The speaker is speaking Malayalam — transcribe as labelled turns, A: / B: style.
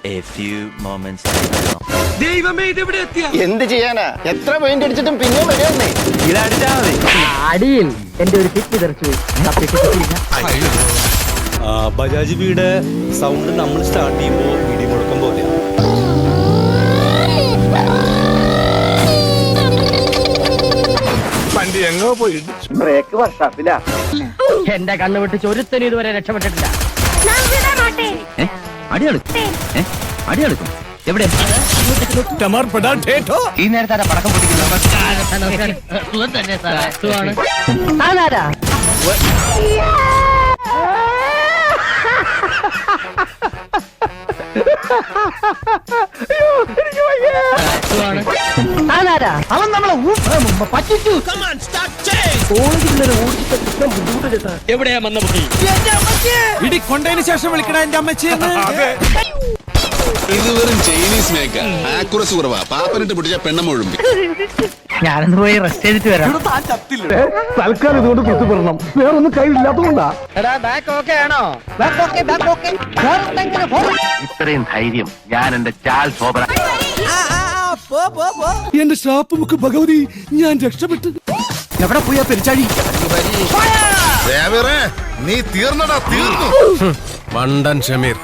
A: A few moments later.
B: ദൈവമേ ഇതെവിടെ എത്തിയ?
C: എന്ത് ചെയ്യാനാ? എത്ര പെയിന്റ് അടിച്ചിട്ടും പിന്നെ വരുന്നേ.
A: ഇതടിച്ചാ മതി.
D: അടിയിൽ എന്റെ ഒരു കിറ്റ് തെറിച്ചു.
E: ബജാജ് ബിയുടെ സൗണ്ട് നമ്മൾ സ്റ്റാർട്ട് ചെയ്യുമ്പോൾ ഇടിമുഴക്കം പോലെയാണ്.
B: വണ്ടി എങ്ങോ പോയി.
C: ബ്രേക്ക് വർഷാപ്പില്ല.
D: എന്റെ കണ്ണു വിട്ട് ചൊരുത്തനും ഇതുവരെ രക്ഷപ്പെട്ടിട്ടില്ല.
A: അടിയെടുക്കും എവിടെ?
C: ഈ നേരത്തെ പടക്കം
D: ആരാ? ആരാ? അവൻ നമ്മളെ പറ്റിച്ചു.
B: എവിടെയാ മന്നമുഖി?
F: ഇടി കൊണ്ടതിന് ശേഷം വിളിക്കണ എന്റെ അമ്മച്ചിയെന്ന്.
G: ഇത് വെറും ചൈനീസ് മേക്ക. ആക്കുറസ് കുറവാ. പാപ്പനിട്ട് പിടിച്ച പെണ്ണമൊഴുമ്പി.
D: ഞാനൊന്ന് പോയി റെസ്റ്റ് ചെയ്തിട്ട് വരാം.
C: തൽക്കാലം ഇതുകൊണ്ട് കുത്തിപ്പെടണം. വേറൊന്നും കയ്യിലില്ലാത്തതുകൊണ്ടാ.
A: ഇത്രയും ധൈര്യം ഞാൻ എന്റെ ചാൽ ശോഭന.
F: എന്റെ ഷാപ്പ് മുക്ക് ഭഗവതി, ഞാൻ രക്ഷപ്പെട്ടു. എവിടെ പോയാ പെരിച്ചാഴി?
G: നീ തീർന്നടാ, തീർന്നു.
E: മണ്ടൻ ഷമീർ.